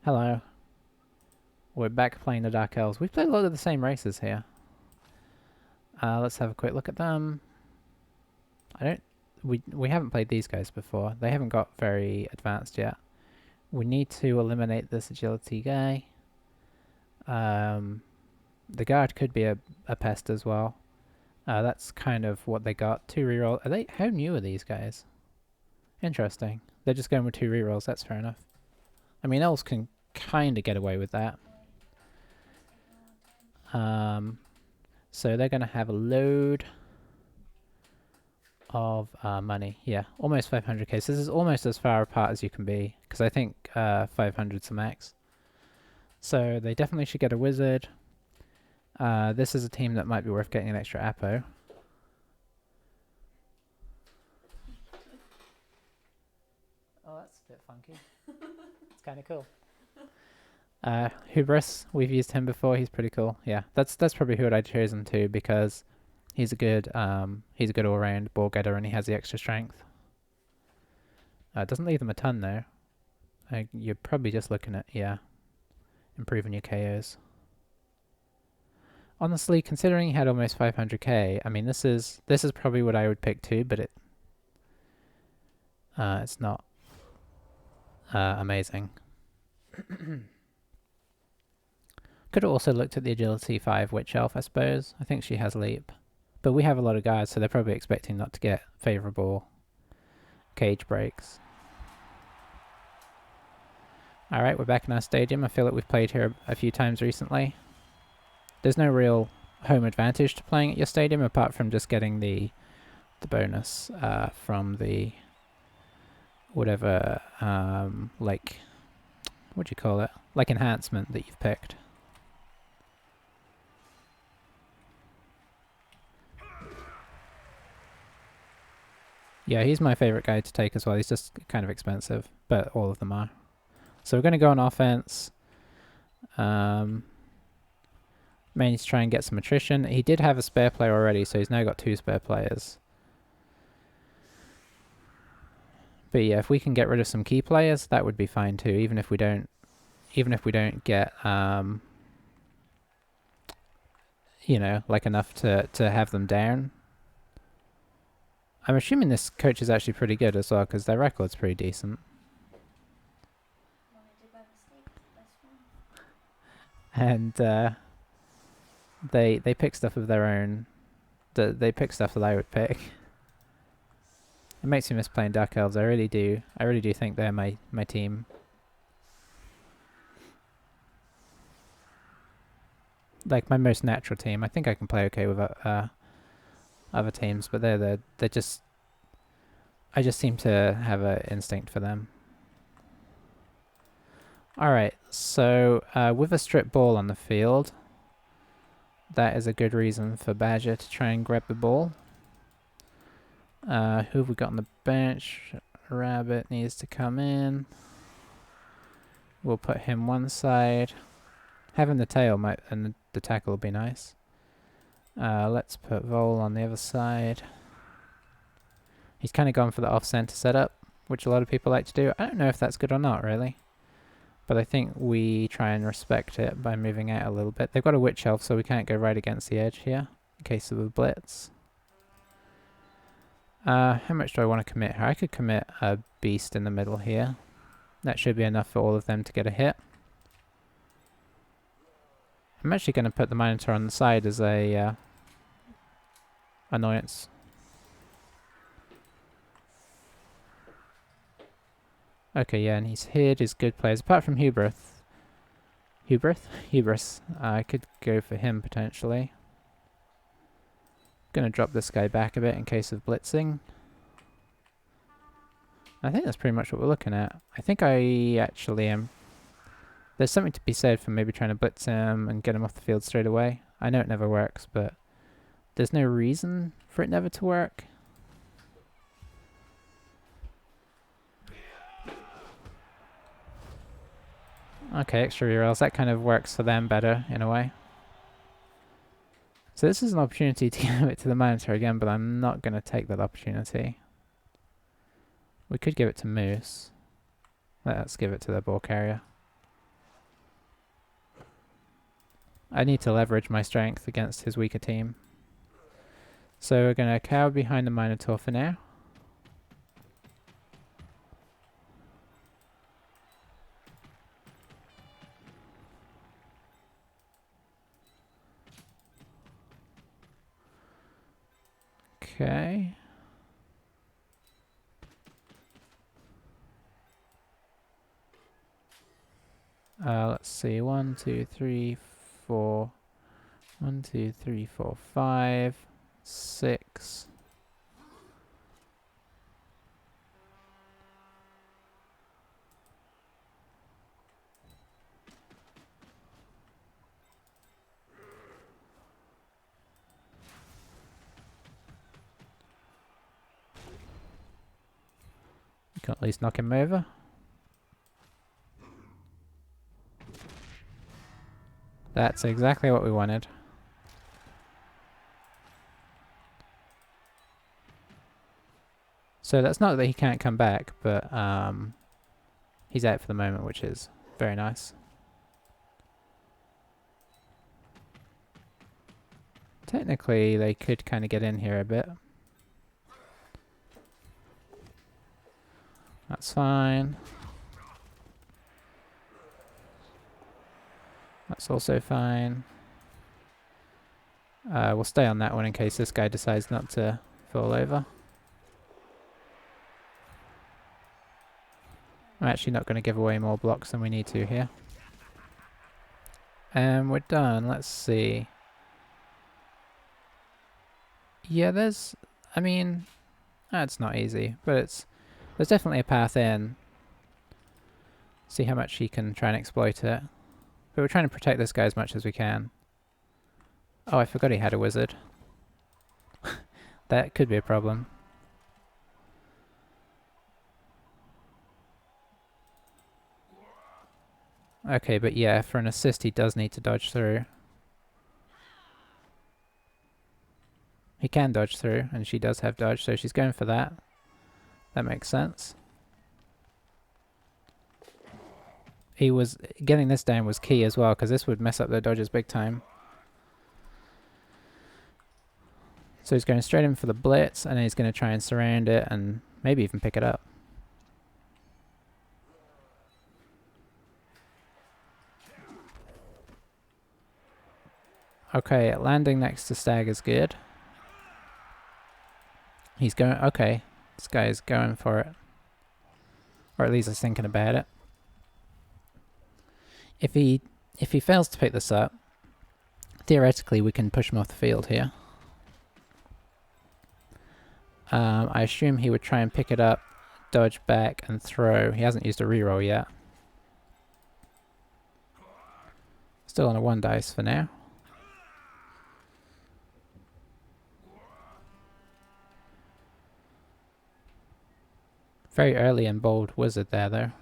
Hello. We're back playing the Dark Elves. We've played a lot of the same races here. Let's have a quick look at them. We haven't played these guys before. They haven't got very advanced yet. We need to eliminate this agility guy. The guard could be a pest as well. That's kind of what they got. 2 rerolls. How new are these guys? Interesting. They're just going with 2 rerolls. That's fair enough. I mean, elves can kind of get away with that. So they're going to have a load of money. Yeah, almost 500k. So this is almost as far apart as you can be, because I think 500's the max. So they definitely should get a wizard. This is a team that might be worth getting an extra Apo. Oh, that's a bit funky. It's kind of cool. Hubris, we've used him before. He's pretty cool. Yeah, that's probably who I'd chosen to, because he's a good all-round ball getter, and he has the extra strength. Doesn't leave them a ton though. You're probably just looking at improving your KOs. Honestly, considering he had almost 500k, I mean this is probably what I would pick too, but it's not amazing. Could have also looked at the agility 5 witch elf, I suppose. I think she has leap. But we have a lot of guards, so they're probably expecting not to get favourable cage breaks. Alright, we're back in our stadium. I feel like we've played here a few times recently. There's no real home advantage to playing at your stadium, apart from just getting the bonus from the whatever, like, what do you call it? Like enhancement that you've picked. Yeah, he's my favourite guy to take as well. He's just kind of expensive, but all of them are. So we're going to go on offense. Mainly to try and get some attrition. He did have a spare player already, so he's now got 2 spare players. But yeah, if we can get rid of some key players, that would be fine too. Even if we don't get you know, like enough to have them down. I'm assuming this coach is actually pretty good as well, because their record's pretty decent. And they pick stuff of their own. They pick stuff that I would pick. It makes me miss playing Dark Elves. I really do. I really do think they're my team. Like my most natural team. I think I can play okay with other teams, but they're just. I just seem to have an instinct for them. Alright, so with a strip ball on the field, that is a good reason for Badger to try and grab the ball. Who have we got on the bench? Rabbit needs to come in. We'll put him one side. Having the tail might and the tackle will be nice. Let's put Vol on the other side. He's kind of gone for the off-center setup, which a lot of people like to do. I don't know if that's good or not, really. But I think we try and respect it by moving out a little bit. They've got a witch elf, so we can't go right against the edge here, in case of a blitz. How much do I want to commit here? I could commit a beast in the middle here. That should be enough for all of them to get a hit. I'm actually going to put the Minotaur on the side as a annoyance. Okay, yeah, and he's hid his good players, apart from Hubris. Hubris. I could go for him, potentially. Gonna drop this guy back a bit in case of blitzing. I think that's pretty much what we're looking at. I think I actually am. There's something to be said for maybe trying to blitz him and get him off the field straight away. I know it never works, but there's no reason for it never to work. Okay, extra rerolls. That kind of works for them better, in a way. So this is an opportunity to give it to the Minotaur again, but I'm not going to take that opportunity. We could give it to Moose. Let's give it to the ball carrier. I need to leverage my strength against his weaker team. So we're going to cower behind the Minotaur for now. Okay. Let's see. 1, 2, 3, 4. 1, 2, 3, 4, 5, 6. You can at least knock him over. That's exactly what we wanted. So that's not that he can't come back, but he's out for the moment, which is very nice. Technically, they could kind of get in here a bit. That's fine. That's also fine. We'll stay on that one in case this guy decides not to fall over. I'm actually not going to give away more blocks than we need to here. And we're done. Let's see. Yeah, I mean, it's not easy, but there's definitely a path in. See how much he can try and exploit it. But we're trying to protect this guy as much as we can. Oh, I forgot he had a wizard. That could be a problem. Okay, but yeah, for an assist he does need to dodge through. He can dodge through, and she does have dodge, so she's going for that. That makes sense. Getting this down was key as well, because this would mess up their dodges big time. So he's going straight in for the blitz, and then he's going to try and surround it, and maybe even pick it up. Okay, landing next to Stag is good. He's going... Okay, this guy is going for it. Or at least he's thinking about it. If he fails to pick this up, theoretically we can push him off the field here. I assume he would try and pick it up, dodge back, and throw. He hasn't used a reroll yet. Still on a 1 dice for now. Very early and bold wizard there, though.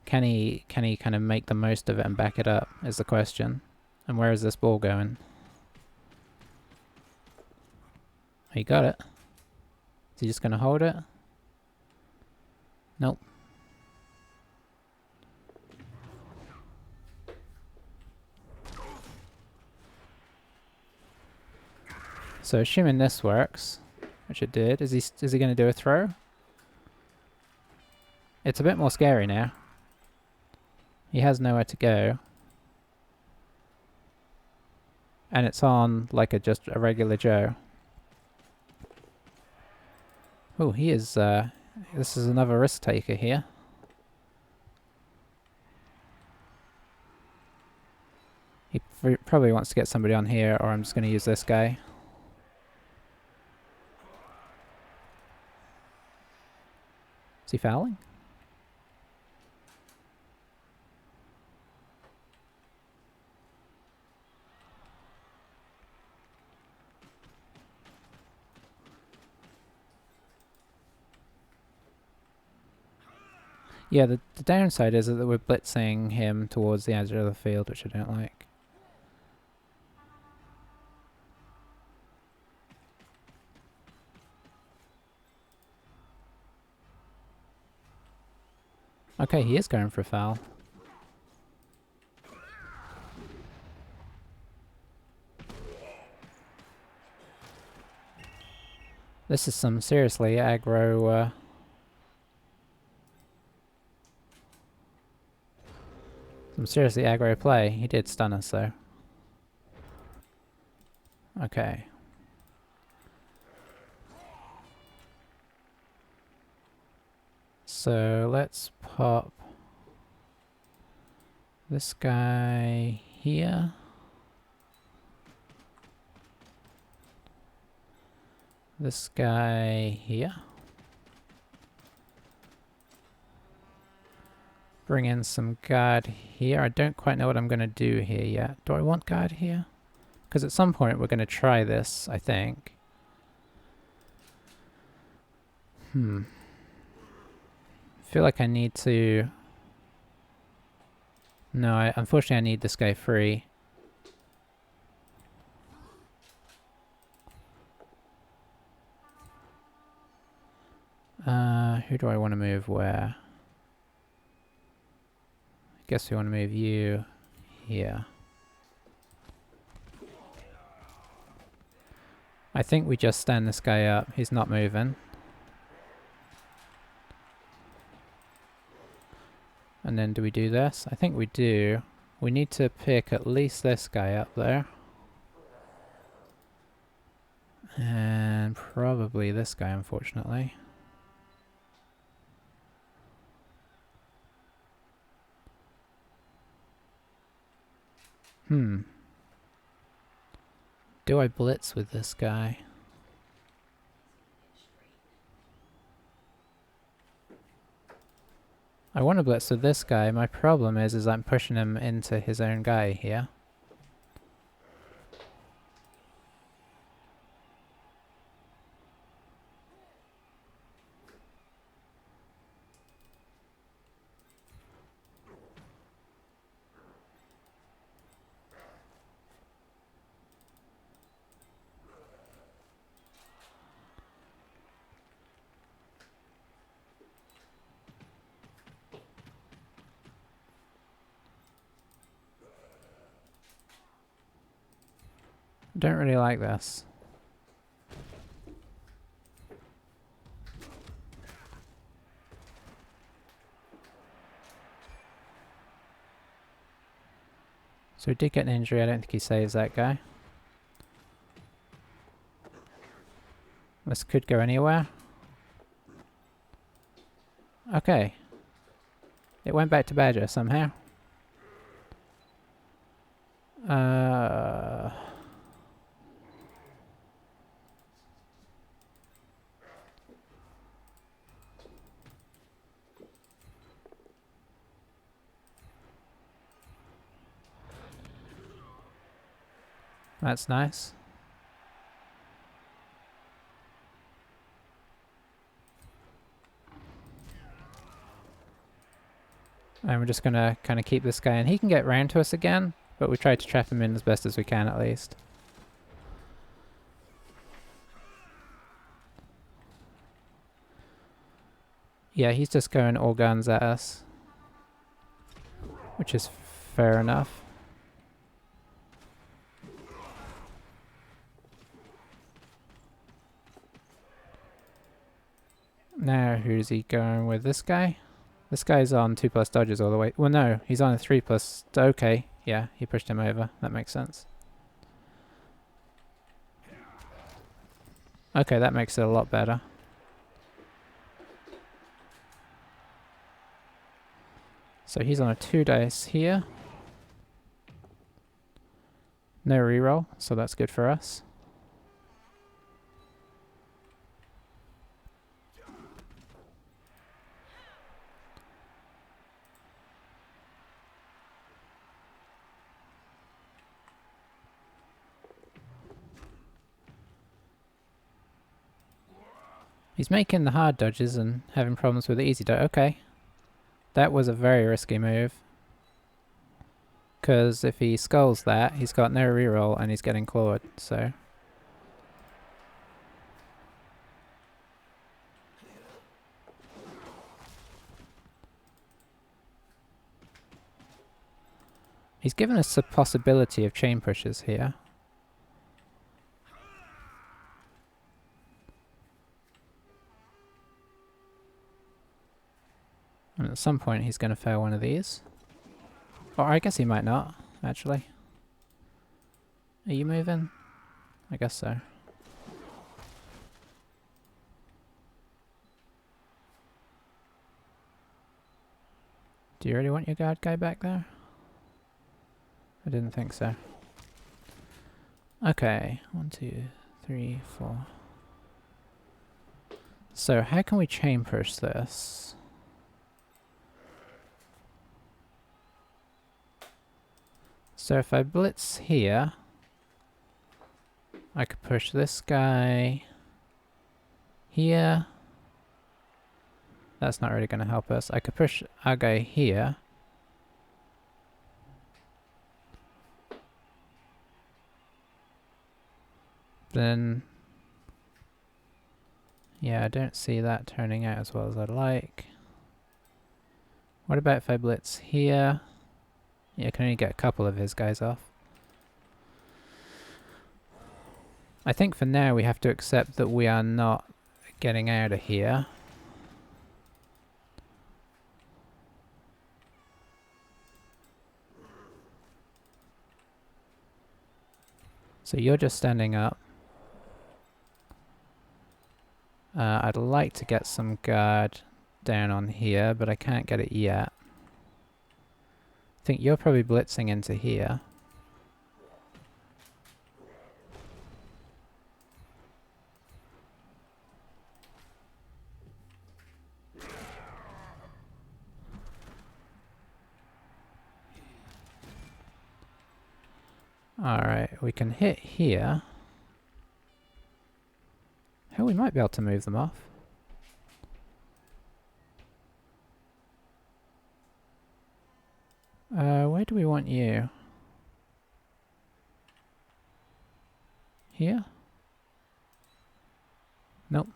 Can he kind of make the most of it and back it up, is the question. And where is this ball going? He got it. Is he just going to hold it? Nope. So assuming this works, which it did, is he going to do a throw? It's a bit more scary now. He has nowhere to go. And it's on like just a regular Joe. Oh, he is, this is another risk taker here. He probably wants to get somebody on here, or I'm just going to use this guy. Is he fouling? Yeah, the downside is that we're blitzing him towards the edge of the field, which I don't like. Okay, he is going for a foul. This is some seriously aggro, play. He did stun us though. Okay. So let's pop this guy here. This guy here. Bring in some guard here. I don't quite know what I'm going to do here yet. Do I want guard here? Because at some point we're going to try this, I think. I feel like I need to... No, unfortunately I need this guy free. Who do I want to move where? I guess we want to move you here. I think we just stand this guy up. He's not moving. And then do we do this? I think we do. We need to pick at least this guy up there. And probably this guy, unfortunately. Do I blitz with this guy? I want to blitz with this guy. My problem is I'm pushing him into his own guy here. Don't really like this. So he did get an injury. I don't think he saves that guy. This could go anywhere. Okay. It went back to Badger somehow. That's nice. And we're just gonna kind of keep this guy in. He can get round to us again, but we tried to trap him in as best as we can at least. Yeah, he's just going all guns at us, which is fair enough. Now who's he going with? This guy? This guy's on 2+ dodges all the way. Well, no, he's on a 3+. Okay, yeah, he pushed him over. That makes sense. Okay, that makes it a lot better. So he's on a 2 dice here. No reroll, so that's good for us. He's making the hard dodges and having problems with the easy dodge. Okay. That was a very risky move. Because if he skulls that, he's got no reroll and he's getting clawed, so... He's given us the possibility of chain pushes here. And at some point he's going to fail one of these. Or I guess he might not, actually. Are you moving? I guess so. Do you really want your guard guy back there? I didn't think so. Okay, 1, 2, 3, 4. So how can we chain push this? So if I blitz here, I could push this guy here. That's not really going to help us. I could push our guy here. Then, yeah, I don't see that turning out as well as I'd like. What about if I blitz here? Yeah, I can only get a couple of his guys off. I think for now we have to accept that we are not getting out of here. So you're just standing up. I'd like to get some guard down on here, but I can't get it yet. I think you're probably blitzing into here. Alright, we can hit here. Hell, we might be able to move them off. Where do we want you? Here? Nope.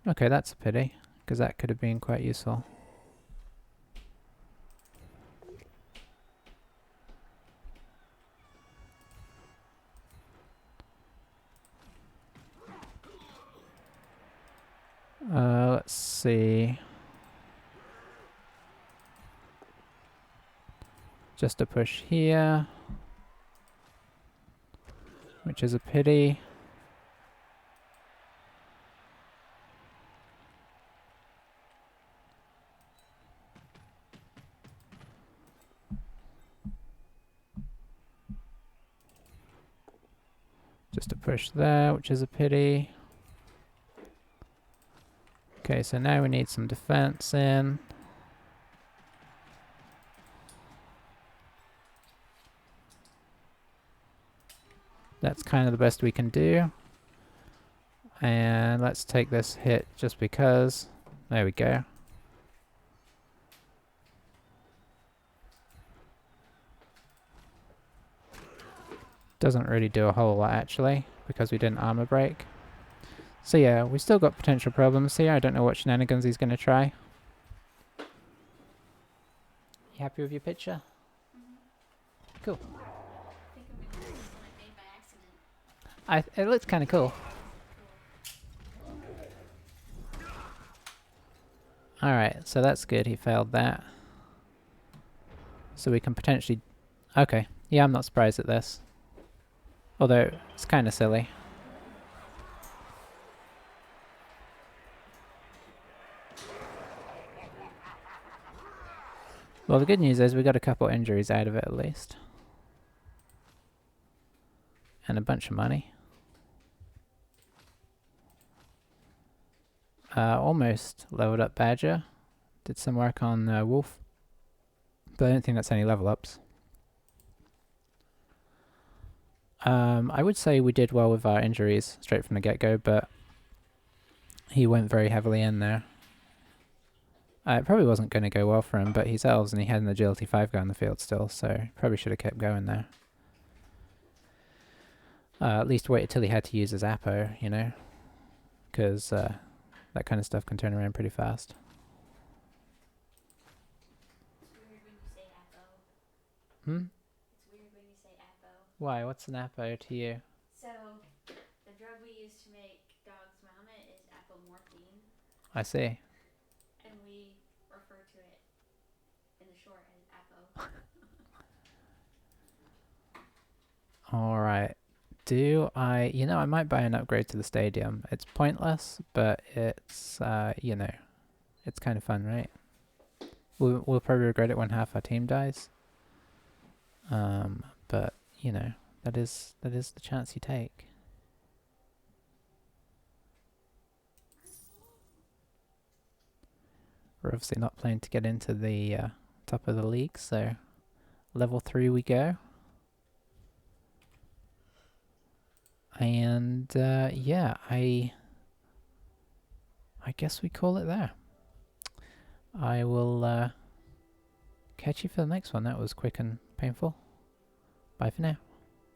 Okay, that's a pity, because that could have been quite useful. Let's see. Just a push here, which is a pity. Just a push there, which is a pity. Okay, so now we need some defense in. That's kind of the best we can do. And let's take this hit just because. There we go. Doesn't really do a whole lot actually, because we didn't armor break. So yeah, we still got potential problems here. I don't know what shenanigans he's going to try. You happy with your picture? Mm-hmm. Cool. It looks kind of cool. Alright, so that's good. He failed that. So we can potentially... Okay. Yeah, I'm not surprised at this. Although, it's kind of silly. Well, the good news is we got a couple injuries out of it at least. And a bunch of money. Almost leveled up Badger. Did some work on Wolf. But I don't think that's any level ups. I would say we did well with our injuries straight from the get-go, but he went very heavily in there. It probably wasn't going to go well for him, but he's elves and he had an agility 5 guy on the field still, so probably should have kept going there. At least waited till he had to use his Apo, you know, because that kind of stuff can turn around pretty fast. It's weird when you say Apo. Hmm? It's weird when you say Apo. Why? What's an Apo to you? So, the drug we use to make dogs vomit is apomorphine. I see. Alright. Do I... You know, I might buy an upgrade to the stadium. It's pointless, but it's, you know, it's kind of fun, right? We'll probably regret it when half our team dies. But, you know, that is the chance you take. We're obviously not playing to get into the top of the league, so level 3 we go. And yeah, I guess we call it there. I will catch you for the next one. That was quick and painful. Bye for now.